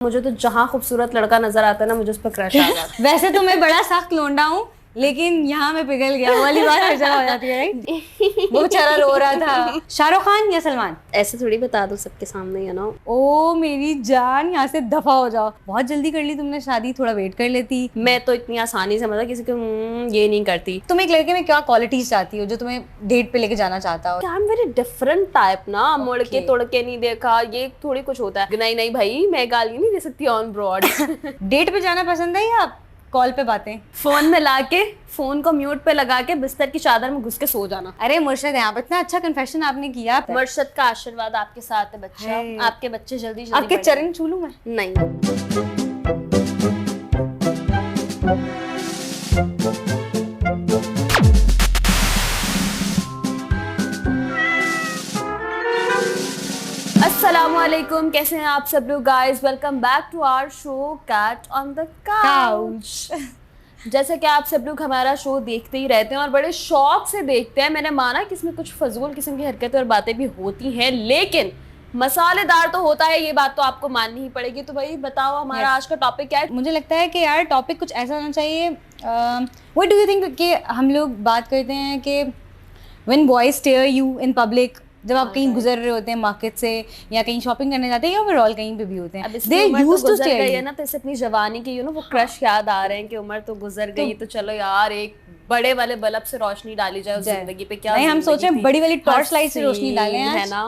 मुझे तो जहाँ खूबसूरत लड़का नजर आता है ना, मुझे उस पर क्रश आ जाता है। वैसे तो मैं बड़ा सख्त लोंडा हूँ, लेकिन यहाँ मैं पिघल गया वाली बात हमेशा हो जाती है, राइट? वो बेचारा रो रहा था। शाहरुख खान या सलमान? ऐसे थोड़ी बता दो सबके सामने, यू नो। ओ मेरी जान, यहाँ से दफा हो जाओ। बहुत जल्दी कर ली तुमने शादी, थोड़ा वेट कर लेती। मैं तो इतनी आसानी से मतलब किसी को ये नहीं करती। तुम एक लड़के में क्या क्वालिटीज चाहती हो जो तुम्हें डेट पे लेके जाना चाहता हो? I am very different type ना, मुड़ के तोड़ के नहीं देखा, ये थोड़ी कुछ होता है। नहीं नहीं भाई, मैं गाली नहीं दे सकती ऑन ब्रॉड। डेट पे जाना पसंद है या कॉल पे बातें? फोन में लाके, फोन को म्यूट पे लगा के बिस्तर की चादर में घुस के सो जाना। अरे मुर्शद, यहाँ पे इतना अच्छा कन्फेशन आपने किया। मुर्शद का आशीर्वाद आपके साथ है बच्चा। आपके बच्चे जल्दी जल्दी आपके चरण छू लूं मैं? नहीं। अस्सलामुअलैकुम, कैसे हैं आप सब लोग guys? Welcome back to our show cat on the couch. जैसे कि आप सब लोग हमारा शो देखते ही रहते हैं और बड़े शौक से देखते हैं। मैंने माना कि इसमें कुछ फजूल किस्म की हरकतें और बातें भी होती हैं, लेकिन मसालेदार तो होता है, ये बात तो आपको माननी ही पड़ेगी। तो भाई बताओ, हमारा आज का टॉपिक क्या है? मुझे लगता है कि यार टॉपिक कुछ ऐसा होना चाहिए। व्हाट डू यू थिंक कि हम लोग बात करते हैं कि when boys stare you in public, जब आप कहीं गुजर रहे होते हैं मार्केट से या कहीं शॉपिंग करने जाते हैं या ओवरऑल कहीं पे भी होते हैं, they used to stare you ना। तो इसे अपनी जवानी की वो क्रश याद आ रहे हैं कि उम्र तो गुजर गई, तो चलो यार एक बड़े वाले बल्ब से रोशनी डाली जाए उस जिंदगी पे। क्या नहीं, हम सोच रहे हैं बड़ी वाली टॉर्च लाइट से रोशनी डालें, है ना?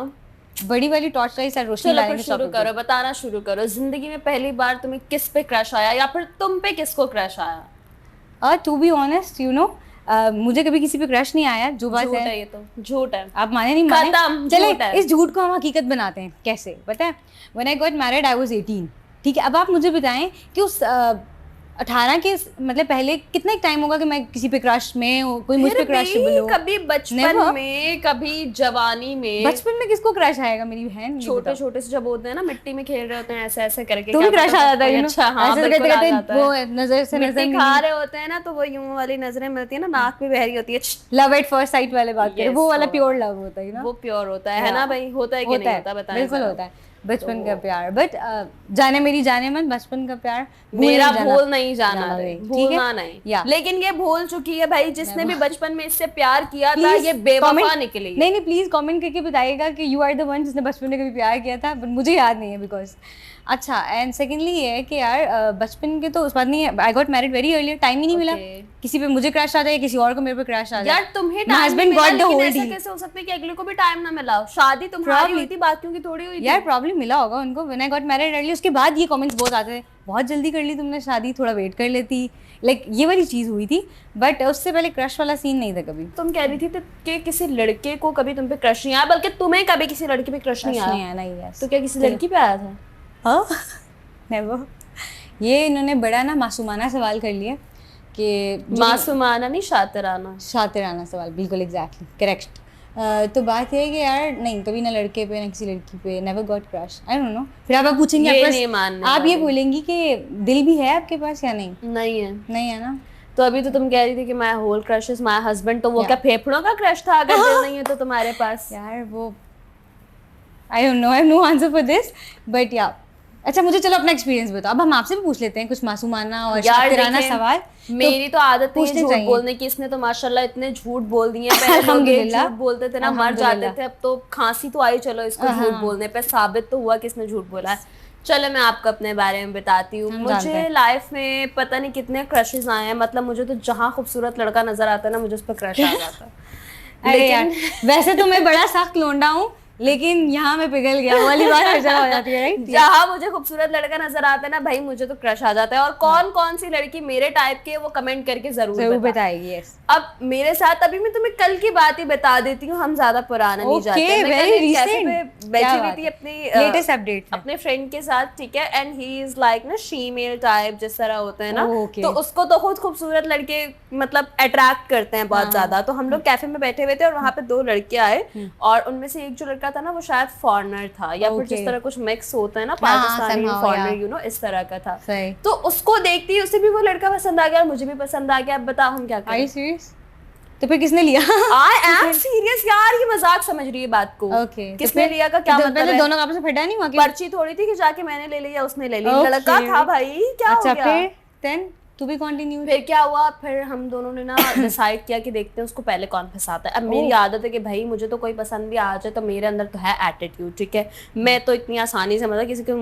बड़ी वाली टॉर्च लाइट से रोशनी डालेंगे। शुरू करो, बताना शुरू करो। जिंदगी में पहली बार तुम्हें किस पे क्रश आया, या फिर तुम पे किसको क्रश आया? To be honest, you know, मुझे कभी किसी पे क्रश नहीं आया। जो बात है ये तो झूठ है। आप माने नहीं माने, चले इस झूठ को हम हकीकत बनाते हैं। कैसे पता है? When I got married I was 18। ठीक है, अब आप मुझे बताएं कि उस 18 के मतलब पहले कितना टाइम होगा कि मैं किसी पे क्रश में, कोई मुझ पे क्रश बोलो? कभी बचपन में, कभी जवानी में। बचपन में किसको क्रश आएगा मेरी बहन? छोटे छोटे से जब होते हैं ना, मिट्टी में खेल रहे होते हैं, ऐसे ऐसे करके तुम्हें क्रश आ जाता है? अच्छा, हाँ, ऐसे करते करते वो नजर से नजर खा रहे होते हैं ना, तो वो यूं वाली नजरें मिलती है ना, नाक भी बहरी होती है। लव एट फर्स्ट साइट वाले बात करें, वो वाला प्योर लव होता है ना? वो प्योर होता है ना भाई? होता है कि नहीं होता? बताएं। बिल्कुल होता है बचपन का प्यार, बट जाने मेरी जाने मन, बचपन का प्यार मेरा भूल नहीं जाना, भूलना नहीं। लेकिन ये भूल चुकी है भाई, जिसने भी बचपन में इससे प्यार किया था, ये बेवफा निकली। नहीं, प्लीज कमेंट करके बताइएगा कि यू आर द वन जिसने बचपन में कभी प्यार किया था, बट मुझे याद नहीं है बिकॉज। अच्छा, एंड सेकेंडली ये है कि यार बचपन के तो उस बात नहीं है। I got married very early, time ही नहीं मिला किसी पे मुझे क्रश आ जाए, किसी और को मेरे पे क्रश आ जाए। यार तुम्हें husband got the whole deal. कैसे हो सकता है कि अगले को भी टाइम ना मिला? शादी तुम्हारी हुई थी, बाकियों की थोड़ी हुई थी। यार प्रॉब्लम मिला होगा उनको। When I got married early, उसके बाद ये कमेंट्स बहुत आते थे, बहुत जल्दी कर ली तुमने शादी, थोड़ा वेट कर लेती। लाइक ये वाली चीज हुई थी, बट उससे पहले क्रश वाला सीन नहीं था कभी। तुम कह रही थी कि किसी लड़के को कभी तुम पे क्रश नहीं आया, बल्कि तुम्हें कभी किसी लड़के पे क्रश नहीं आया? नहीं। तो क्या किसी लड़की पे आया था? हाँ, नेवर। ये इन्होंने बड़ा ना मासूमाना सवाल कर लिया कि मासूमाना नहीं, शातिराना सवाल, बिल्कुल एग्जैक्टली करेक्ट। तो बात ये है कि यार नहीं, कभी ना लड़के पे ना किसी लड़की पे, never got crush. I don't no. फिर आप पूछेंगे आप ये बोलेंगी कि दिल भी है आपके पास या नहीं? नहीं है ना। तो अभी तो तुम कह रही थी कि my whole crush is my husband, तो वो क्या फेफड़ों का क्रश था अगर दिल नहीं है तो तुम्हारे पास? यार वो I don't know, I have no answer for this, but yeah. अच्छा, मुझे चलो अपना एक्सपीरियंस बताओ। अब हम आपसे भी पूछ लेते हैं कुछ मासूमाना और शातिराना सवाल। मेरी तो आदत है झूठ बोलने की। इसने तो माशाल्लाह इतने झूठ बोल दिए। पहले झूठ बोलते थे ना, मर जाते थे। अब तो खांसी तो आई, चलो इसको झूठ बोलने पे साबित तो हुआ कि इसने झूठ बोला है। चलो मैं आपको अपने बारे में बताती हूँ। मुझे लाइफ में पता नहीं कितने क्रशेस आए हैं। मतलब मुझे तो जहाँ खूबसूरत लड़का नजर आता है ना, मुझे उस पर क्रश आ जाता है। लेकिन वैसे तो मैं बड़ा सख्त लोंडा हूँ, लेकिन यहाँ मैं पिघल गया वाली बात हमेशा हो जाती है, राइट? जहाँ मुझे खूबसूरत लड़का नजर आता है ना भाई, मुझे तो क्रश आ जाता है। और कौन कौन सी लड़की मेरे टाइप के, वो कमेंट करके जरूर बताइए। अब मेरे साथ अभी मैं तुम्हें कल की बात ही बता देती हूँ, हम ज्यादा पुराना नहीं जाते। बैठी हुई थी अपनी लेटेस्ट अपडेट अपने फ्रेंड के साथ, ठीक है, एंड ही इज लाइक ना फीमेल टाइप, जिस तरह होते हैं ना, तो उसको तो खुद खूबसूरत लड़के मतलब अट्रैक्ट करते हैं बहुत ज्यादा। तो हम लोग कैफे में बैठे हुए थे और वहाँ पे दो लड़के आए, और उनमें से एक जो लड़का था ना, वो शायद फॉरेनर था, या फिर जिस तरह कुछ मिक्स होता है ना, पाकिस्तानी फॉरेनर, यू नो, इस तरह का था। तो उसको देखती ही उसे भी वो लड़का पसंद आ गया और मुझे भी पसंद आ गया। अब बताओ हम क्या करें? तो फिर किसने लिया? आई एम सीरियस यार, ये मजाक समझ रही है बात को। ओके, किसने लिया का क्या मतलब है? दोनों आपस में फटा नहीं हुआ? पर्ची थोड़ी थी कि जाके मैंने ले लिया उसने ले ली, लड़का था भाई, क्या हो गया? फिर देन टू बी कंटिन्यू। फिर क्या हुआ, फिर हम दोनों ने ना डिसाइड किया कि देखते हैं उसको पहले कौन फंसाता है। अब मेरी आदत है कि भाई मुझे तो कोई पसंद भी आ जाए तो मेरे अंदर तो है एटीट्यूड, ठीक है, मैं तो इतनी आसानी से मतलब किसी को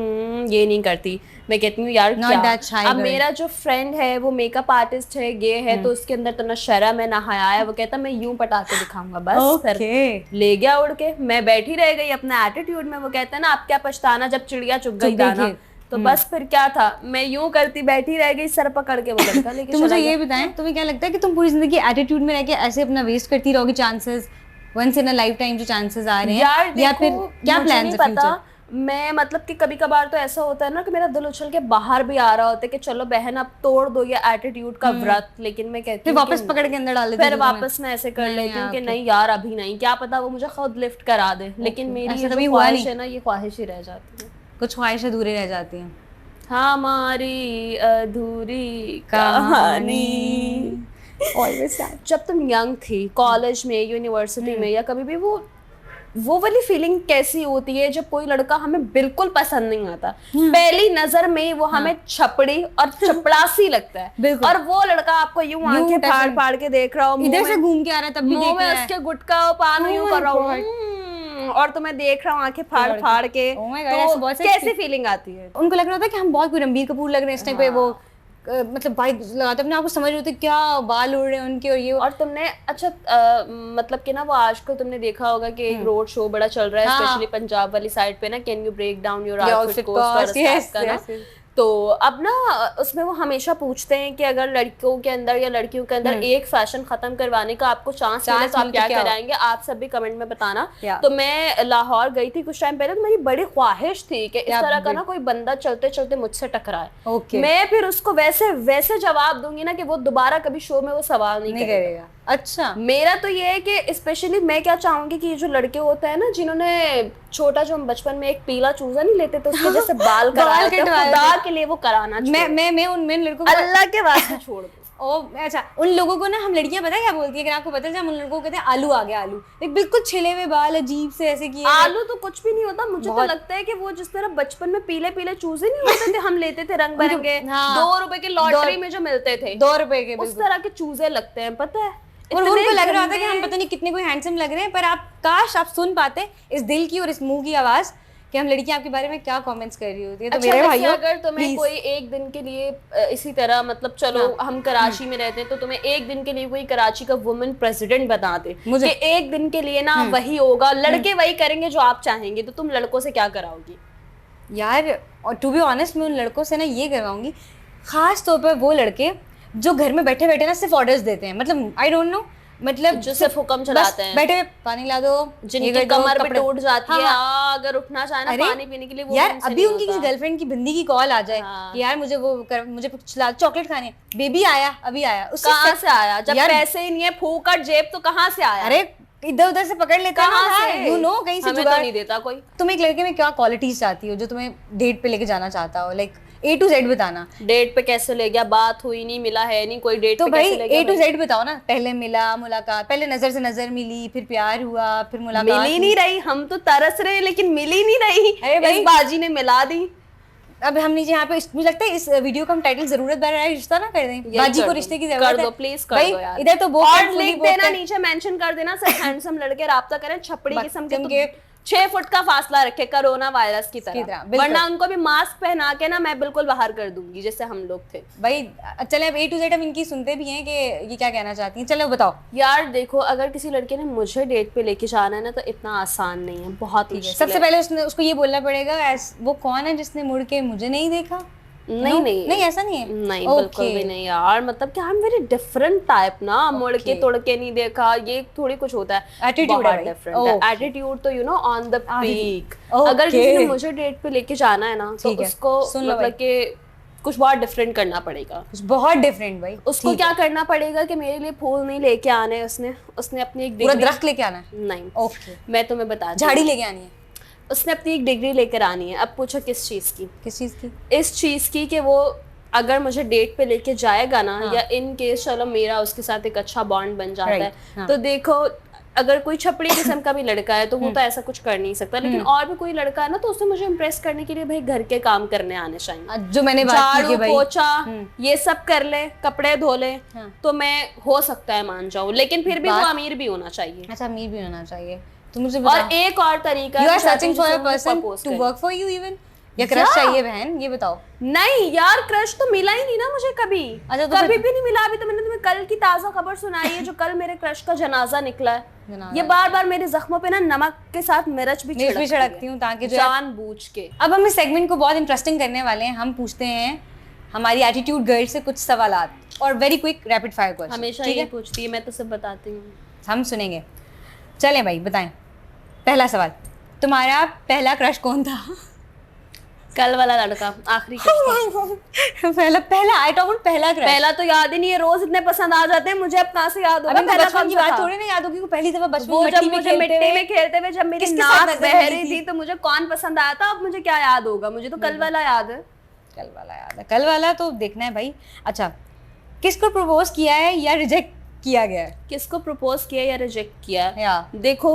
ये नहीं करती, मैं कहती हूँ यार क्या। अब मेरा जो फ्रेंड है वो मेकअप आर्टिस्ट है, गे है, तो उसके अंदर तो ना शर्म है ना हया है, वो कहता मैं यूं पटा के दिखाऊंगा बस। फिर ले गया उड़ के, मैं बैठी रह गई अपना एटीट्यूड में। वो कहता है ना आप क्या पछताना जब चिड़िया चुग गई दाना, तो बस फिर क्या था, मैं यूं करती बैठी रह गई सर पकड़ के वो लड़का लेके। तो मुझे ये बताएं, तुम्हें क्या लगता है कि तुम पूरी जिंदगी एटीट्यूड में रह के ऐसे अपना वेस्ट करती रहोगी? Chances once in a lifetime जो चांसेस आ रहे हैं यार, या फिर क्या प्लान्स है फ्यूचर? मैं मतलब कि कभी कभार तो ऐसा होता है ना कि मेरा दिल उछल के बाहर भी आ रहा होता है कि चलो बहन अब तोड़ दो ये एटीट्यूड का व्रत, लेकिन मैं कहती हूँ वापस पकड़ के अंदर डाल देती फिर वापस मैं ऐसे कर लेती हूँ कि नहीं यार अभी नहीं, क्या पता वो मुझे खुद लिफ्ट करा दे, लेकिन मेरी जो ख्वाहिश है ना ये ख्वाहिश ही रह जाती है, कुछ ख्वाहिश अधूरी रह जाती हैं। हमारी अधूरी कहानी। जब तुम यंग थी, कॉलेज में, यूनिवर्सिटी में या कभी भी, वो वाली फीलिंग कैसी होती है जब कोई लड़का हमें बिल्कुल पसंद नहीं आता, पहली नजर में वो हमें छपड़ी और चपड़ासी लगता है, और वो लड़का आपको यूं आंखें फाड़ फाड़ के देख रहा हो, इधर से घूम के आ रहा है तब भी मुंह में उसके गुटका पान यूं कर रहा हूँ और तुम्हें देख रहा हूँ आंखें फाड़ फाड़ के, तो कैसी फीलिंग आती है? उनको लग रहा था कि हम बहुत रणबीर कपूर लग रहे हैं इस टाइम पे, वो मतलब बाइक लगाते अपने आप को समझ रहे होते क्या बाल उड़ रहे हैं उनके, और ये और तुमने अच्छा मतलब कि ना वो आजकल तुमने देखा होगा कि एक रोड शो बड़ा चल रहा है, स्पेशली पंजाब वाली साइड पे ना, can you break down your outfit cost, तो अब ना उसमें वो हमेशा पूछते हैं कि अगर लड़कों के अंदर या लड़कियों के अंदर एक फैशन खत्म करवाने का आपको चांस मिले तो आप क्या कराएंगे? आप सब भी कमेंट में बताना। तो मैं लाहौर गई थी कुछ टाइम पहले, तो मेरी बड़ी ख्वाहिश थी कि इस तरह का ना कोई बंदा चलते चलते मुझसे टकराए, मैं फिर उसको वैसे वैसे जवाब दूंगी ना कि वो दोबारा कभी शो में वो सवाल नहीं करेगा। अच्छा, मेरा तो ये है कि स्पेशली मैं क्या चाहूंगी कि ये जो लड़के होते हैं ना जिन्होंने छोटा, जो हम बचपन में एक पीला चूजा नहीं लेते तो उसके जैसे बाल कराए थे, खुदा के लिए वो कराना मैं उन लड़कों को अल्लाह के वास्ते छोड़ दो। अच्छा, उन लोगों को ना हम लड़कियां पता है क्या बोलती है, अगर आपको पता है, हम उन लोगों को कहते हैं आलू आ गया, आलू एक बिल्कुल छिले हुए बाल अजीब से ऐसे किए। आलू तो कुछ भी नहीं होता, मुझे तो लगता है कि वो जिस तरह बचपन में पीले पीले चूजे नहीं होते थे, हम लेते थे रंग बिरंगे, 2 रुपए के लॉटरी में जो मिलते थे, 2 रुपए के, उस तरह के चूजे लगते हैं, पता है। और उनको लग रहा था कि हम पता नहीं कितने कोई हैंडसम लग रहे हैं, पर आप काश आप सुन पाते इस दिल की और इस मुंह की आवाज कि हम लड़कियां आपके बारे में क्या कमेंट्स कर रही होती है। तो अच्छा, मेरे भाइयों, अगर तुम्हें कोई एक दिन के लिए इसी तरह, मतलब चलो हम कराची में रहते हैं, तो तुम्हें एक दिन के लिए कोई कराची का वुमेन प्रेसिडेंट बता दे कि एक दिन के लिए ना वही होगा, लड़के वही करेंगे जो आप चाहेंगे, तो तुम लड़कों से क्या कराओगी? यार, और टू बी ऑनेस्ट मैं उन लड़कों से ना ये करवाऊंगी, खास तौर पर वो लड़के जो घर में बैठे बैठे ना सिर्फ ऑर्डर्स देते हैं, मतलब आई डोंट नो, मतलब जो सिर्फ हुक्म चलाते हैं, बैठे पानी ला दो, जिनकी कमर पे टूट जाती है, अगर उठना चाहे ना पानी पीने के लिए, वो यार अभी उनकी किसी गर्लफ्रेंड की बिंदी की कॉल आ जाए कि यार मुझे चॉकलेट खानी है, बेबी आया अभी आया, कहाँ से आया? जब पैसे ही नहीं है, फूकट जेब, तो कहाँ से आया? अरे इधर उधर से पकड़ लेता है, यू नो, कहीं से जुगाड़ नहीं देता कोई। तुम एक लड़के में क्या क्वालिटीज चाहती हो जो तुम्हें डेट पे लेके जाना चाहता हो, लाइक A to Z बताना। डेट पे कैसे ले गया? बात हुई नहीं, मिला है नहीं, कोई डेट तो पे कैसे ले गया? A to Z बताओ ना। पहले मिला, मुलाकात, पहले नजर से नजर मिली, फिर प्यार हुआ, फिर मुलाकात, मिली नहीं रही, हम तो तरस रहे लेकिन मिली नहीं रही, इस बाजी ने मिला दी। अब हम नीचे यहाँ पे, मुझे लगता है इस वीडियो का हम टाइटल जरूरत भरा रिश्ता ना कर दें, बाजी को रिश्ते की जरूरत है। कर दो प्लीज, कर दो यार। इधर तो और लिख देना, नीचे मेंशन कर देना, सब हैंडसम लड़के राब्ता करें, छपड़ी किस्म के, 6 फुट का फासला रखे कोरोना वायरस की तरह, वरना उनको भी मास्क पहना के ना मैं बिल्कुल बाहर कर दूंगी जैसे हम लोग थे भाई। चले अब A to Z हम इनकी सुनते भी हैं कि ये क्या कहना चाहती हैं। चलो बताओ यार। देखो, अगर किसी लड़के ने मुझे डेट पे लेके जाना है ना तो इतना आसान नहीं है, बहुत मुश्किल है। सबसे पहले उसको ये बोलना पड़ेगा वो कौन है जिसने मुड़ के मुझे नहीं देखा। नहीं ऐसा नहीं है, नहीं बिल्कुल भी नहीं यार। मतलब कि I am very different type ना, मुड़ के तोड़ के नहीं देखा, ये थोड़ी कुछ होता है। एटीट्यूड डिफरेंट है, एटीट्यूड तो you know on the peak. अगर किसी ने मुझे डेट पे लेके जाना है ना तो उसको मतलब कि कुछ बहुत डिफरेंट करना पड़ेगा, कुछ बहुत डिफरेंट भाई। उसको क्या करना पड़ेगा कि मेरे लिए फूल नहीं लेके आने हैं, उसने अपनी एक पूरा दरख्त लेके आना है। नहीं, ओके मैं तुम्हें बता, झाड़ी लेके आनी है, उसने अपनी एक डिग्री लेकर आनी है। अब पूछो किस चीज की? किस चीज की? इस चीज की कि वो अगर मुझे डेट पे लेके जाएगा ना, या इन केस चलो मेरा उसके साथ एक अच्छा बॉन्ड बन जाता है, तो देखो अगर कोई छपड़ी किस्म का भी लड़का है तो वो तो ऐसा कुछ कर नहीं सकता, लेकिन और भी कोई लड़का है ना, तो उससे मुझे इम्प्रेस करने के लिए भाई घर के काम करने आने चाहिए, जो मैंने बात की कि भाई पोछा ये सब कर ले, कपड़े धो ले, तो मैं हो सकता है मान जाऊं, लेकिन फिर भी वो अमीर भी होना चाहिए। अच्छा, अमीर भी होना चाहिए। तो मुझे और एक और तरीका, you are searching for a person to work for you even, या क्रश चाहिए बहन, ये बताओ। नहीं यार, क्रश तो मिला ही नहीं ना मुझे कभी। अच्छा, तो कभी भी नहीं मिला। अभी तो मैंने तुम्हें कल की ताजा खबर सुनाई है, जो कल मेरे क्रश का जनाजा निकला है। ये बार बार मेरे जख्मों पे ना नमक के साथ मिर्च भी छिड़कती हूँ, ताकि जानबूझ के। अब हम इस सेगमेंट को बहुत इंटरेस्टिंग करने वाले हैं। हम पूछते हैं हमारी एटीट्यूड गर्ल से कुछ सवालात, और very quick rapid fire question. हमेशा ये पूछती है, मैं तो सब बताती हूँ। हम सुनेंगे। चलें भाई, बताएं। पहला सवाल, तुम्हारा पहला क्रश कौन था? कल वाला लड़का, आखिरी क्रश। पहला आई टॉक पहला क्रश। पहला तो याद ही नहीं है, रोज इतने पसंद आ जाते हैं, मुझे अब कहाँ से याद होगा? पहला बचपन की बात थोड़ी ना याद होगी। पहली दफा बचपन में मिट्टी में खेलते हुए जब मेरी नाक बह रही थी तो मुझे कौन पसंद आया था, अब मुझे क्या याद होगा? मुझे तो कल वाला याद है। कल वाला याद है, कल वाला तो देखना है भाई। अच्छा, किसको प्रपोज किया है या रिजेक्ट किया गया है? किसको प्रपोज किया या रिजेक्ट किया? या देखो,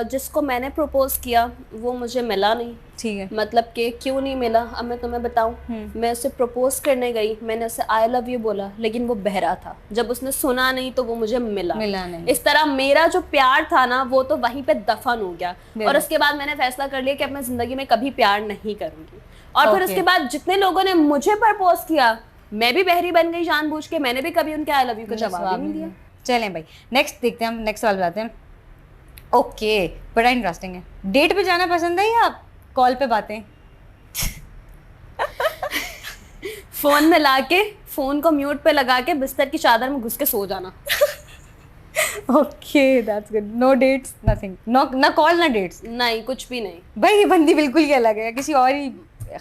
जिसको मैंने प्रपोज किया वो मुझे मिला नहीं। ठीक है। मतलब कि क्यों नहीं मिला, अब मैं तुम्हें बताऊं। मैं उसे प्रपोज करने गई, मैंने उसे आई लव यू बोला, लेकिन वो बहरा था। जब उसने सुना नहीं तो वो मुझे मिला नहीं। इस तरह मेरा जो प्यार था ना, वो तो वहीं पे दफन हो गया। और उसके बाद मैंने फैसला कर लिया कि अब मैं जिंदगी में कभी प्यार नहीं करूंगी। और फिर उसके बाद जितने लोगों ने मुझे प्रपोज किया, मैं भी बहरी बन गई जानबूझ के। मैंने भी कभी उनके आई लव यू का जवाब नहीं दिया। चलें भाई, नेक्स्ट देखते हैं हम। नेक्स्ट सवाल बताते हैं। ओके, बड़ा इंटरेस्टिंग है। डेट पे जाना पसंद है या कॉल पे बातें? फोन में लाके, फोन को म्यूट पे लगा के बिस्तर की चादर में घुस के सो जाना। Okay, that's good. No dates, nothing, ना कॉल ना डेट्स? नहीं, कुछ भी नहीं भाई। ये बंदी बिल्कुल ही अलग है, किसी और ही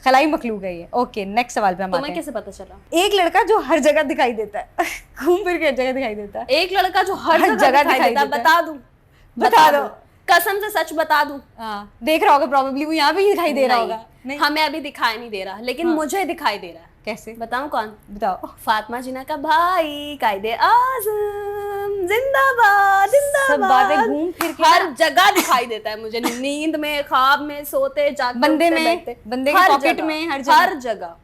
खलाई मखलूक है ये। ओके, नेक्स्ट सवाल पे हम आते हैं। तुम्हें कैसे पता चला? एक लड़का जो हर जगह दिखाई देता है, घूम फिर के हर जगह दिखाई देता है। एक लड़का जो हर जगह दिखाई देता है, बता दूं, कसम से सच बता दूं। देख रहा होगा प्रॉबेबली, वो यहाँ पे ही दिखाई दे रहा होगा। हमें अभी दिखाई नहीं दे रहा, लेकिन मुझे दिखाई दे रहा है। कैसे बताऊं? कौन? बताओ। फातिमा जिन्ना का भाई, कायदे आज़म जिंदाबाद जिंदाबाद। सब बातें घूम फिर के हर जगह दिखाई देता है मुझे, नींद में, ख्वाब में, सोते जागते, बंदे के पॉकेट में, हर जगह।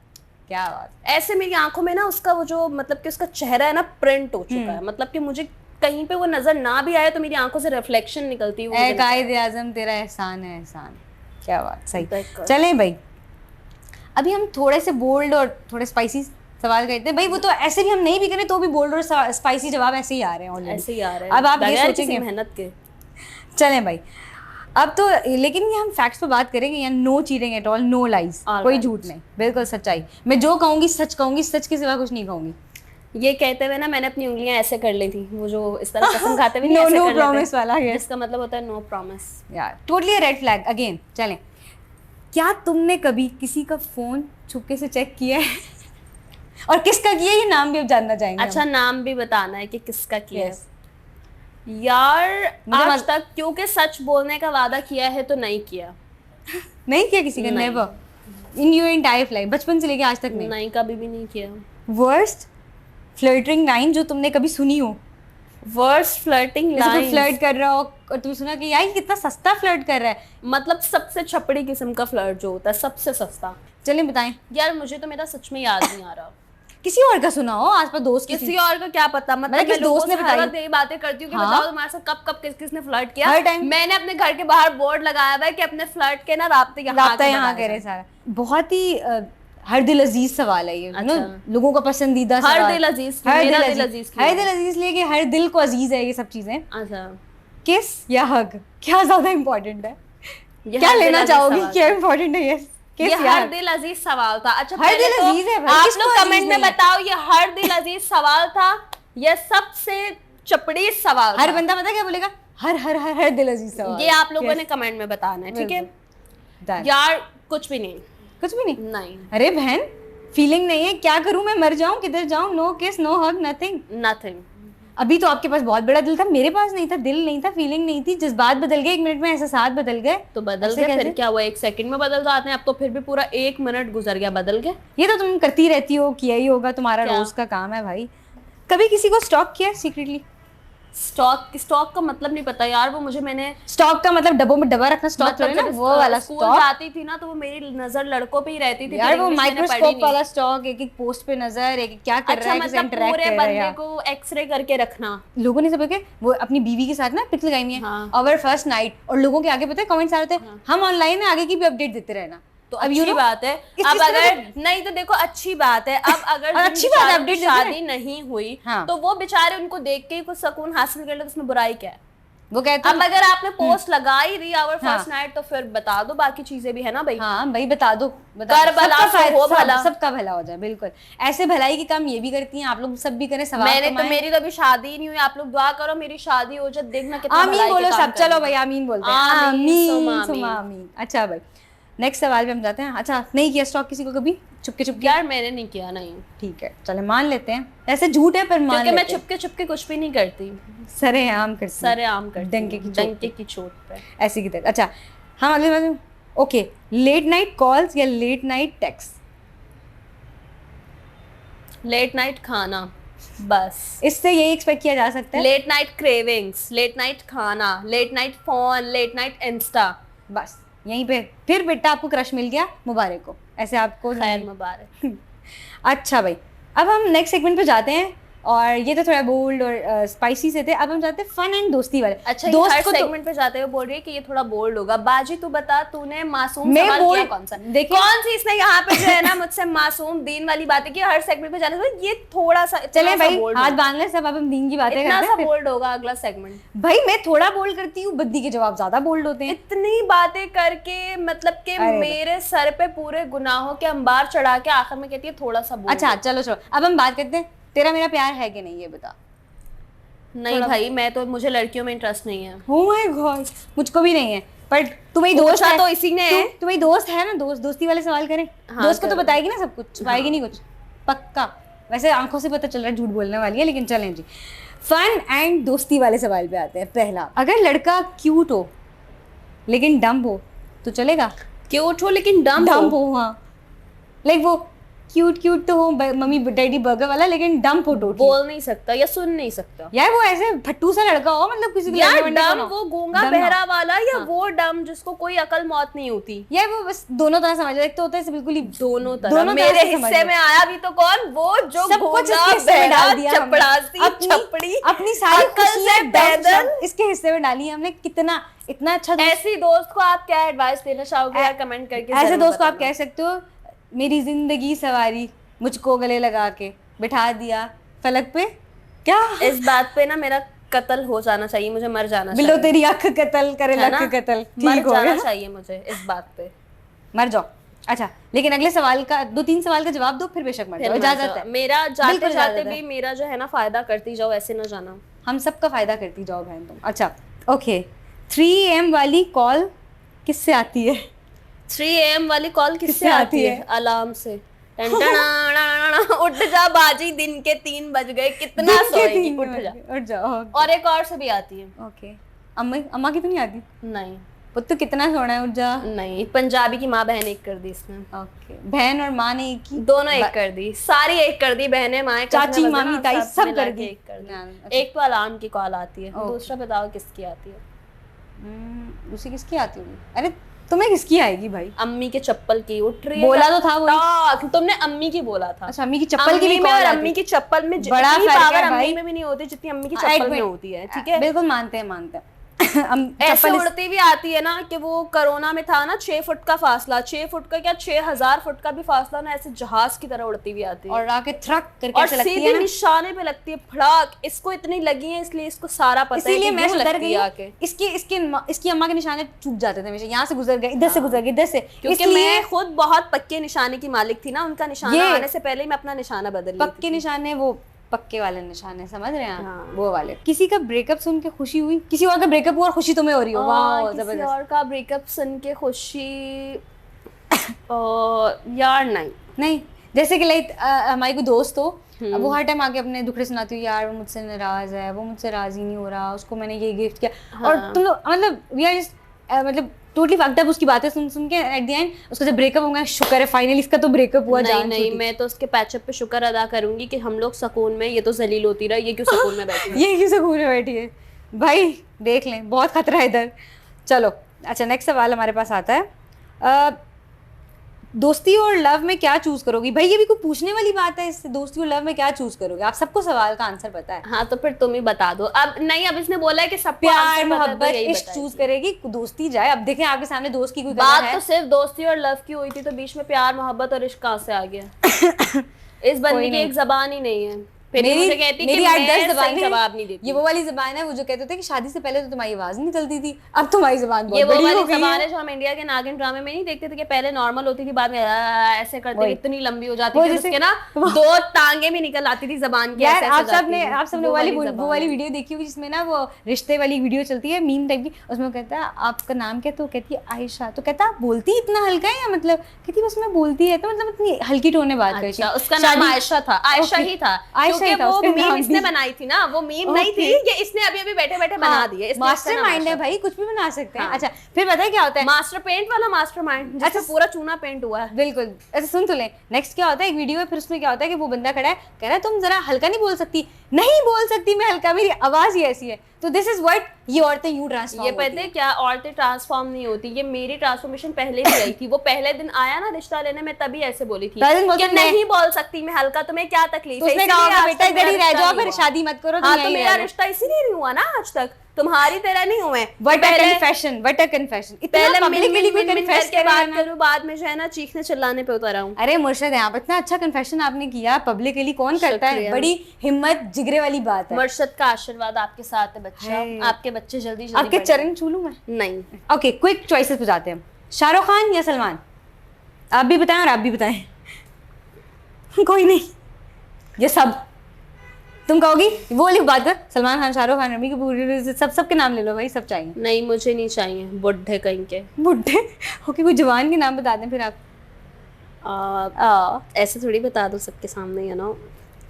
क्या बात। ऐसे मेरी आंखों में ना उसका वो जो, मतलब कि उसका चेहरा है ना, प्रिंट हो चुका है। मतलब कि मुझे कहीं पे वो नजर ना भी आए तो मेरी आंखों से रिफ्लेक्शन निकलती है। कायदे आज़म तेरा एहसान है, एहसान। क्या बात, सही। चलें भाई, अभी हम थोड़े से बोल्ड और थोड़े स्पाइसी सवाल करते हैं। भाई वो तो ऐसे भी हम नहीं भी करें तो भी बोल्ड और स्पाइसी जवाब ऐसे ही आ रहे हैं ऑलरेडी। ऐसे ही आ रहे हैं। अब आप ये सोचेंगे मेहनत के। चलें भाई, अब तो लेकिन ये हम फैक्ट्स पे बात करेंगे। या no cheating at all, no lies, कोई झूठ नहीं, बिल्कुल सच्चाई। मैं जो कहूँगी सच कहूँगी, सच के सिवा कुछ नहीं कहूँगी। ये कहते हुए ना मैंने अपनी उंगलियां ऐसे कर ली थी, वो जो इस तरह कसम खाते हुए नो प्रॉमिस वाला, जिसका मतलब होता है नो प्रॉमिस। यार टोटली रेड फ्लैग अगेन। चलें, क्या तुमने कभी किसी का फोन छुपके से चेक किया है? और किसका किया, ये नाम भी अब जानना चाहेंगे। अच्छा, नाम भी बताना है कि किसका किया है? यार आज तक, क्योंकि सच बोलने का वादा किया है तो नहीं किया। नहीं किया किसी का? Never in your entire life, बचपन से लेके आज तक? नहीं, कभी भी नहीं किया। वर्स्ट फ्लर्टिंग लाइन जो तुमने कभी सुनी हो? वर्स्ट फ्लर्टिंग लाइन, फ्लर्ट कर रहा हो और तुम सुना कि यार कितना सस्ता फ्लर्ट कर रहा है, मतलब सबसे छपड़ी किस्म का फ्लर्ट जो होता है, सबसे सस्ता। चलिए बताएं। यार मुझे तो मेरा सच में याद नहीं आ रहा। किसी और का सुना हो, आसपास दोस्त किसी और का क्या पता। मतलब मैं दोस्त ने हर वक्त यही बातें करती हूँ कि बताओ तुम्हारे साथ कब कब किसने फ्लर्ट किया। हर टाइम मैंने अपने घर के बाहर बोर्ड लगाया हुआ है कि अपने फ्लर्ट के ना राब्ते यहाँ करे सारा। बहुत ही हर दिल अजीज सवाल है ये। अच्छा। लोगों का पसंदीदा सवाल। हर दिल अजीज, हर दिल अजीज लेके हर दिल को अजीज है ये सब चीजें। अच्छा, किस या हग क्या ज्यादा इम्पोर्टेंट है? क्या लेना चाहोगी, क्या इम्पोर्टेंट है? यस, ये हर दिल अजीज सवाल था। अच्छा, हर दिल अजीज है भाई। आप लोग कमेंट में बताओ ये हर दिल अजीज सवाल था या सबसे चपड़ी सवाल? हर बंदा पता क्या बोलेगा? हर हर हर हर दिल अजीज सवाल। ये आप लोगों ने कमेंट में बताना है, ठीक है? यार कुछ भी नहीं, कुछ भी नहीं। नहीं। अरे बहन, फीलिंग नहीं है, क्या करूं मैं, मर जाऊं, किधर जाऊं? नो किस, नो हग, नथिंग। अभी तो आपके पास बहुत बड़ा दिल था, मेरे पास नहीं था, दिल नहीं था, फीलिंग नहीं थी, जज्बात बदल गए 1 मिनट में, एहसास बदल गए। तो बदल गए फिर क्या हुआ, 1 सेकंड में बदल जाते हैं, अब तो फिर भी पूरा 1 मिनट गुजर गया, बदल गए। ये तो तुम करती रहती हो, किया ही होगा, तुम्हारा रोज का काम है भाई। कभी किसी को स्टॉक किया सीक्रेटली? स्टॉक का मतलब नहीं पता यार, वो मुझे मैंने स्टॉक का मतलब डब्बों में डब्बा रखना स्टॉक मतलब ना, वो वाला स्कूल स्टॉक जाती थी ना, तो वो मेरी नजर लड़कों पे ही रहती थी यार, फिर वो English मैंने पढ़ी माइक्रोस्कोप नहीं। वाला स्टॉक, एक एक पोस्ट पे नजर, एक क्या कर रहा है, मतलब इंटरेक्ट पूरे कर रहा बंदे है। को एक्सरे करके रखना। लोगों ने सब के वो अपनी बीवी के साथ ना पिक्स लगाई हुई है, हाँ। आवर फर्स्ट नाइट, और लोगों के आगे पता है कमेंट्स आ रहे थे, हम ऑनलाइन है, आगे की भी अपडेट देते रहना। तो अच्छी बात है। अब अगर नहीं तो देखो अच्छी बात है, अब अगर अच्छी बात है, अपडेट शादी नहीं हुई हाँ। तो वो बेचारे उनको देख के ही कुछ सुकून हासिल कर ले, तो उसमें बुराई क्या है? वो कहते अब अगर आपने पोस्ट लगा ही दी आवर फर्स्ट नाइट, तो फिर बता दो, बाकी चीजें भी है ना भाई। हाँ भाई, बता दो, सबका भला हो जाए। बिल्कुल, ऐसे भलाई के काम ये भी करती हैं, आप लोग सब भी करें, सवाल मैंने तो मेरी तो अभी शादी ही नहीं हुई, आप लोग दुआ करो मेरी शादी हो जाए, देखना कितना आमीन बोलो सब। चलो भाई आमीन बोलते हैं, आमीन आमीन। अच्छा भाई, नेक्स्ट सवाल पे हम जाते हैं। अच्छा, नहीं किया स्टॉक किसी को कभी चुपके चुपके? यार मैंने नहीं किया, नहीं। ठीक है, चले मान लेते हैं, ऐसे झूठ है पर मान क्योंकि मैं लेते हैं। चुपके चुपके कुछ भी नहीं करती, सरेआम करती, सरेआम करती, डंके की चोट पे, ऐसी की तरह। अच्छा हाँ, अगले बात, ओके, लेट नाइट कॉल्स या late night text? Late night खाना, बस इससे यही एक्सपेक्ट किया जा सकता है। Late night cravings, late night खाना, late night phone, late night insta, बस यहीं पे फिर बेटा आपको क्रश मिल गया, मुबारक हो, ऐसे आपको खैर मुबारक। अच्छा भाई, अब हम नेक्स्ट सेगमेंट पे जाते हैं, और ये तो थोड़ा बोल्ड और स्पाइसी से थे, अब हम जाते हैं फन एंड दोस्ती वाले। अच्छा, दोस्त हर सेगमेंट पे जाते हुए बोल रही है कि ये थोड़ा बोल्ड होगा। बाजी तू बता, तूने मासूम सवाल किया कौन सा? कौन सी इसने यहाँ पे जो है ना मुझसे मासूम दीन वाली बातें की, हर सेगमेंट पे जाने से ये थोड़ा सा, चले भाई हाथ बांध ले सब, अब हम दीन की बातें करते हैं। इतना सा बोल्ड होगा अगला सेगमेंट। भाई मैं थोड़ा बोल्ड करती हूँ, बद्दी के जवाब ज्यादा बोल्ड होते हैं। इतनी बातें करके मतलब कि मेरे सर पे पूरे गुनाहों के अंबार चढ़ा के आखिर में कहती है थोड़ा सा बोल्ड। अच्छा चलो चलो, अब हम बात करते हैं, तेरा मेरा प्यार है कि नहीं ये बता। नहीं भाई, मैं तो, मुझे लड़कियों में इंटरेस्ट नहीं है। Oh my God, मुझको भी नहीं है, पर तुम्हारी दोस्त है तो इसी ने है, तुम्हारी दोस्त है ना, दोस्ती वाले सवाल करें। हाँ, दोस्त को तो बताएगी ना सब कुछ, छुपाएगी नहीं कुछ, पक्का। वैसे आंखों से पता चल रहा है झूठ बोलने वाली है, लेकिन चलें जी, फन एंड दोस्ती वाले सवाल पे आते हैं। पहला, अगर लड़का क्यूट हो लेकिन डम्ब हो तो चलेगा? क्यूट हो लेकिन डम्ब हो, हाँ, लाइक वो क्यूट तो हो, मम्मी डैडी बर्गर वाला, लेकिन डम्प हो, टोटली बोल नहीं सकता या सुन नहीं सकता। यार वो ऐसे फट्टू सा लड़का हो, मतलब किसी को यार डम वो गूंगा बहरा वाला, या वो डम जिसको कोई अकल मौत नहीं होती। यार वो बस दोनों तरह समझ, एक तो होता है बिल्कुल ही दोनों तरह। मेरे हिस्से में आया भी तो कौन, वो जो सब कुछ इसके हिस्से में डाल दिया, चपड़ासी छपड़ी, अपनी सारी खुशियां इसके हिस्से में डाली हमने। कितना इतना अच्छा। ऐसी दोस्त को आप क्या एडवाइस देना चाहोगे यार, कमेंट करके। ऐसे दोस्त को आप कह सकते हो, मेरी जिंदगी सवारी, मुझको गले लगा के बिठा दिया फलक पे। क्या इस बात पे ना मेरा कत्ल हो जाना चाहिए, मुझे मर जाना चाहिए। बिलो तेरी आंख कत्ल करे, लख कत्ल, मर जाना चाहिए मुझे इस बात पे, मर जाओ। अच्छा, लेकिन अगले सवाल का 2-3 सवाल का जवाब दो, फिर बेशक मर जाओ, इजाजत है। मेरा जाते जाते भी मेरा जो है ना फायदा करती जाओ, ऐसे ना जाना। हम सबका फायदा करती जाओ बहन तुम। अच्छा ओके, 3 AM वाली कॉल किससे आती है? 3 AM वाली कॉल किससे आती है? अलार्म से। उठ जा बाजी, दिन के 3 बज गए, कितना सोएगी, उठ जाओ। और एक और से भी आती है। ओके, अम्मा की तो नहीं आती? नहीं। पुत्तु कितना सोना है, उठ जा। नहीं, पंजाबी की माँ बहन एक कर दी इसने। ओके, बहन और माँ ने एक की? दोनों एक कर दी, सारी एक कर दी, बहनें माएं, चाची मामी ताई सब कर दी। एक तो अलार्म की कॉल आती है, दूसरा बताओ किसकी आती है? दूसरी किसकी आती होगी? अरे तुम्हें किसकी आएगी भाई? अम्मी के चप्पल की। उठ रही है, बोला तो था वो, तुमने अम्मी की बोला था। अच्छा, अम्मी की चप्पल की भी कॉल आती है। अम्मी की चप्पल में बड़ा फर्क है भाई, अम्मी में भी नहीं होती जितनी अम्मी की चप्पल में होती है। ठीक है, बिल्कुल मानते हैं। ऐसे उड़ती भी आती है ना कि वो कोरोना में था ना, 6 फुट का फासला, 6 फुट का क्या 6000 फुट का भी फासला ना, ऐसे जहाज की तरह उड़ती भी आती है, और आके थ्रक करके और सीधे निशाने पे लगती है, फड़ाक। इसको इतनी लगी है इसलिए इसको सारा पता है, इसीलिए मैं डर गई आके। इसकी अम्मा के निशाने चूक जाते थे हमेशा, यहाँ से गुजर गए, इधर से गुजर गए, इधर से, क्योंकि मैं खुद बहुत पक्के निशाने की मालिक थी ना, उनका निशाना आने से पहले ही मैं अपना निशाना बदल ली। पक्के निशाने, वो पक्के वाले निशाने, समझ रहे हैं? हाँ। वो वाले। किसी का ब्रेकअप सुन के खुशी हुई? किसी और का ब्रेकअप हुआ और खुशी तुम्हें हो रही हो? वाह, जबरदस्त। किसी और का ब्रेकअप सुन के खुशी यार नहीं। जैसे कि लाइक हमारी कोई दोस्त हो, अब वो हर टाइम आके अपने दुखड़े सुनाती हो, यार वो मुझसे नाराज है, वो मुझसे राजी नहीं हो रहा, उसको मैंने ये गिफ्ट किया, और तुम लोग मतलब वी आर जस्ट मतलब टोटली फक्ड अप उसकी बातें सुन सुन के एट द एंड उसका जब ब्रेकअप होगा, शुक्र है फाइनली इसका तो ब्रेकअप हुआ। नहीं, मैं तो उसके पैचअप पे शुक्र अदा करूंगी कि हम लोग सुकून में, ये तो जलील होती रही, ये क्यों सुकून में बैठी है। ये क्यों सुकून में बैठी है भाई, देख लें बहुत खतरा है इधर। चलो अच्छा, नेक्स्ट सवाल हमारे पास आता है, दोस्ती और लव में क्या चूज करोगी? भाई ये भी कोई पूछने वाली बात है इससे, दोस्ती और लव में क्या चूज करोगे? आप सबको सवाल का आंसर पता है। हाँ तो फिर तुम ही बता दो। अब नहीं, अब इसने बोला है कि सब प्यार मोहब्बत इश्क चूज करेगी, दोस्ती जाए। अब देखें आपके सामने दोस्त की कोई बात है तो सिर्फ दोस्ती और लव की हुई थी, तो बीच में प्यार मोहब्बत और इश्क कहाँ से आ गया? इस बंदी की एक जबान ही नहीं है। मेरी 8-10 जबान जवाब नहीं देती। ये वो वाली जबान है वो जो कहते थे कि शादी से पहले तो तुम्हारी आवाज नहीं निकलती थी, अब तुम्हारी जबान बहुत ये बड़ी वो हो वाली गई जबान है। है जो हम इंडिया के नागिन ड्रामे में नहीं देखते थे कि पहले नॉर्मल होती थी, बाद में ऐसे करते इतनी लंबी हो जाती थी, उसके ना 2 टांगे भी निकल आती थी जबान की। यार आप सबने वो वाली वीडियो देखी होगी जिसमें ना वो रिश्ते वाली वीडियो चलती है मीम टाइप की, उसमें कहता है आपका नाम क्या? तो कहती है आयशा, तो कहता आप बोलती इतना हल्का है, या मतलब कहती बस मैं बोलती है तो मतलब इतनी हल्की टोन में बात करती है। उसका नाम आयशा था, आयशा ही था, क्योंकि वो मीम इसने बनाई थी ना, वो मीम नहीं थी, ये इसने अभी बैठे बैठे बना दी है। मास्टर माइंड है भाई, कुछ भी बना सकते हैं। अच्छा फिर बताइए क्या होता है? मास्टर पेंट वाला मास्टर माइंड, अच्छा पूरा चूना पेंट हुआ है। बिल्कुल। अच्छा सुन तो ले, नेक्स्ट क्या होता है, एक वीडियो है, फिर उसमें क्या होता है कि वो बंदा खड़ा है, कह रहा है तुम जरा हल्का नहीं बोल सकती? नहीं बोल सकती मैं हल्का, मेरी आवाज ही ऐसी है। तो दिस इज व्हाट ये औरतें यूं ट्रांसफॉर्म, ये पता है क्या, औरतें ट्रांसफॉर्म नहीं होती, ये मेरी ट्रांसफॉर्मेशन पहले भी आई थी। वो पहले दिन आया ना रिश्ता लेने में, तभी ऐसे बोली थी कि नहीं बोल सकती मैं हल्का, तुम्हें क्या तकलीफ है? उसने कहा बेटा इधर ही रह जाओ, फिर शादी मत करो। हाँ तो मेरा रिश्ता इसीलिए नहीं हुआ ना आज तक, तुम्हारी तरह नहीं हुए। What a confession, what a confession. पहले पब्लिकली कोई कन्फेस के बात करूं, बाद में जो है ना चीखने चिल्लाने पे उतर आऊं। अरे मुर्शिद यहाँ पे इतना अच्छा कन्फेशन आपने किया, पब्लिकली कौन करता है? बड़ी हिम्मत जिगरे वाली बात है। मुर्शिद का आशीर्वाद आपके साथ है बच्चा, आपके बच्चे जल्दी जल्दी आपके चरण छू लूं मैं? नहीं। ओके क्विक चॉइसेस पे जाते हैं, शाहरुख खान या सलमान? आप भी बताएं और आप भी बताएं। कोई नहीं, ये सब तुम कहोगी वो वाली बात कर, सलमान खान, शाहरुख खान, रणबीर कपूर, सब के नाम ले लो भाई, सब चाहिए। नहीं मुझे नहीं चाहिए, बुढ़े कहीं के। बुढ़े ओके, कोई जवान के नाम बता दें फिर आप। ऐसे थोड़ी बता दो सबके सामने, यू नो।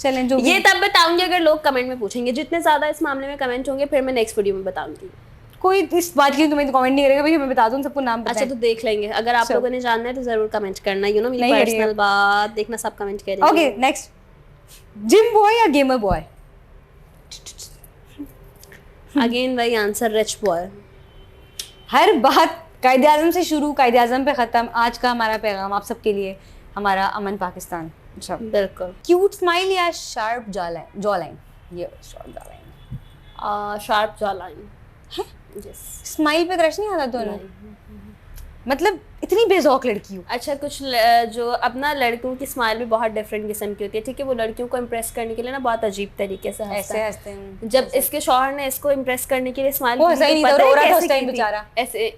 चलें जो ये तब बताऊंगी अगर लोग कमेंट में पूछेंगे, जितने ज्यादा इस मामले में कमेंट होंगे फिर मैं नेक्स्ट वीडियो में बताऊंगी। कोई इस बात की तुम्हें कमेंट नहीं करेगा भाई, मैं बता दूं सबको नाम। अच्छा तो देख लेंगे, अगर आप लोगों ने जानना है तो जरूर कमेंट करना, यू नो मेरी पर्सनल बात देखना, सब कमेंट करेंगे। ओके नेक्स्ट, जिम बॉय या गेमर बॉय? अगेन वही आंसर, रिच बॉय। हर बात कायदे-आज़म से शुरू, कायदे-आज़म पे खत्म। आज का हमारा पैगाम आप सबके लिए, हमारा अमन पाकिस्तान। अच्छा बिल्कुल। क्यूट स्माइल या शार्प जॉलाइन? ये sharp jawline. Sharp jawline. Yes. Smile पे क्रश नहीं आता दोनों? मतलब इतनी बेज़ौक लड़की हूँ। अच्छा कुछ जो अपना लड़कियों की स्माइल भी बहुत डिफरेंट किस्म की होती है, ठीक है? वो लड़कियों को इम्प्रेस करने के लिए ना बहुत अजीब तरीके से ऐसे हंसते हैं। जब इसके शौहर ने इसको इम्प्रेस करने के लिए स्माइल वो सही नहीं था, रो रहा था उस टाइम बेचारा, ऐसे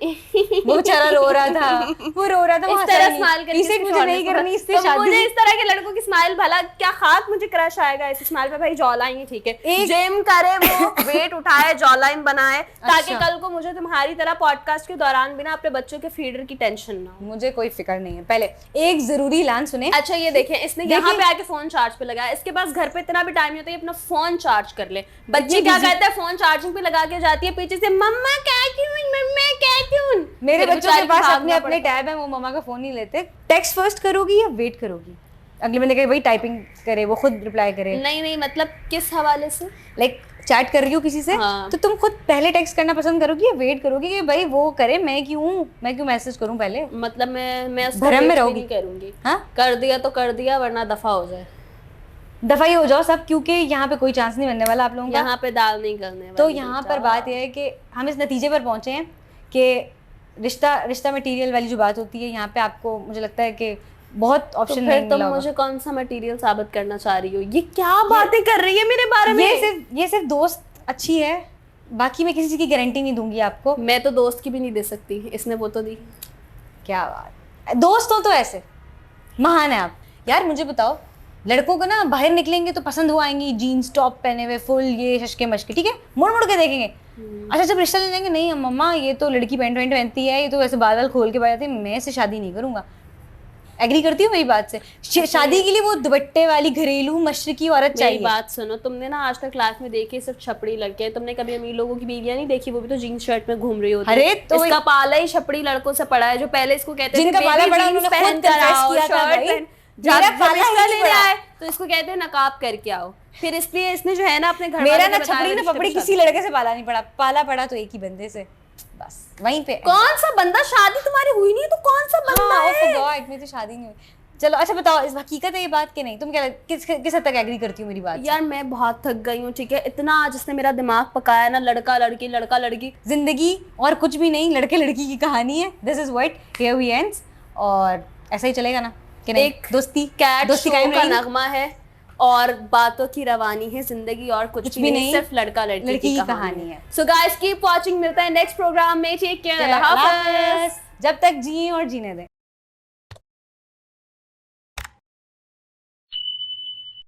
वो बेचारा रो रहा था, वो रो रहा था, इस तरह स्माइल करके इसे मुझे नहीं करनी, इससे शादी। मुझे इस तरह के लड़कों की स्माइल, भला क्या खाक मुझे क्रश आएगा इस स्माइल पे? भाई जॉ लाइन, ठीक है, जिम करे, वो वेट उठाए, जॉ लाइन बनाए, ताकि कल को मुझे तुम्हारी तरह पॉडकास्ट के दौरान भी ना अपने बच्चों के फीडर की टेंशन ना हो। मुझे कोई फिक्र नहीं है। पहले एक जरूरी ऐलान सुने। अच्छा ये देखें, इसने यहाँ पे आके फोन चार्ज पे लगाया, इसके पास घर पे इतना भी टाइम नहीं होता, ये अपना फोन चार्ज कर ले। बच्ची क्या कहते हैं, फोन चार्जिंग पे लगा के जाती है, पीछे से मम्मा कार्टून, मम्मा कार्टून। मेरे बच्चों के पास अपने अपने टैब है, वो मम्मा का फोन नहीं लेते। टेक्स्ट फर्स्ट करोगी या वेट करोगी? अगले बंदे कहे भाई टाइपिंग करे, वो खुद रिप्लाई करे। नहीं मतलब किस हवाले से? लाइक चैट कर रही हो किसी से, तो तुम खुद पहले टेक्स्ट करना पसंद करोगी या वेट करोगी कि भाई वो करे, मैं क्यों मैसेज करूं पहले? मतलब मैं भरम में रहोगी? करूंगी। हाँ कर दिया तो कर दिया, वरना दफा हो जाए। दफा ही हो जाओ सब, क्योंकि यहाँ पे कोई चांस नहीं बनने वाला आप लोगों का, यहाँ पे दाल नहीं करने वाली। तो यहाँ पर बात यह है कि हम इस नतीजे पर पहुंचे हैं कि रिश्ता मटेरियल वाली जो बात होती है, यहाँ पे आपको मुझे लगता है कि बहुत ऑप्शन नहीं मिला। तुम मुझे कौन सा मटेरियल साबित करना चाह रही हो? ये क्या बातें कर रही है मेरे बारे में? ये सिर्फ दोस्त अच्छी है, बाकी मैं किसी चीज की गारंटी नहीं दूंगी आपको। मैं तो दोस्त की भी नहीं दे सकती, इसने वो तो दी। क्या बात, दोस्तों तो ऐसे महान है आप। यार मुझे बताओ, लड़कों को ना बाहर निकलेंगे तो पसंद हो आएंगी जीन्स टॉप पहने हुए, फुल ये शशके मशके, ठीक है, मुड़ मुड़ के देखेंगे। अच्छा जब रिश्ता ले लेंगे, नहीं मम्मा ये तो लड़की पैंट वैंट पहनती है, ये तो वैसे बाल खोल के बैठ जाती है, मैं इससे शादी नहीं करूंगा। एग्री करती हूँ मेरी बात से? शादी के लिए वो दुपट्टे वाली घरेलू मशरकी औरत मेरी चाहिए। बात सुनो, तुमने ना आज तक लाइफ में देखे सिर्फ छपड़ी लड़के हैं, तुमने कभी अमीर लोगों की बीवियां नहीं देखी? वो भी तो जीन्स शर्ट में घूम रही होती है। अरे तो इसका पाला ही छपड़ी लड़कों से पड़ा है, जो पहले इसको कहते थे जिनका पाला पड़ा उन्होंने खुद confess किया था भाई, मेरा पाला ही नहीं पड़ा है, तो इसको कहते हैं नकाब करके आओ। फिर इसलिए इसने जो है ना अपने घर मेरा ना छपड़ी ना पपड़ी किसी लड़के से पाला नहीं पड़ा, पाला पड़ा तो एक ही बंदे से, बस वहीं पे। कौन सा बंदा? शादी तुम्हारी हुई नहीं तो कौन सा बंदा है? ओह गॉड, मेरी तो शादी नहीं हुई। चलो अच्छा बताओ, इस हकीकत है ये बात कि नहीं? तुम क्या किस हद तक एग्री करती हो मेरी बात? यार मैं बहुत थक गई हूँ, ठीक है? इतना आज इसने मेरा दिमाग पकाया ना, लड़का लड़की लड़का लड़की। जिंदगी और कुछ भी नहीं, लड़के लड़की की कहानी है। This is what here we ends, और ऐसा ही चलेगा ना कि नहीं? एक दोस्ती दोस्ती का नगमा है और बातों की रवानी है जिंदगी, और कुछ भी नहीं, सिर्फ लड़का लड़की की कहानी है। सो गाइस कीप वाचिंग, मिलता है नेक्स्ट प्रोग्राम में। टेक केयर, अल्लाह हाफिज़। जब तक जिए और जीने दें।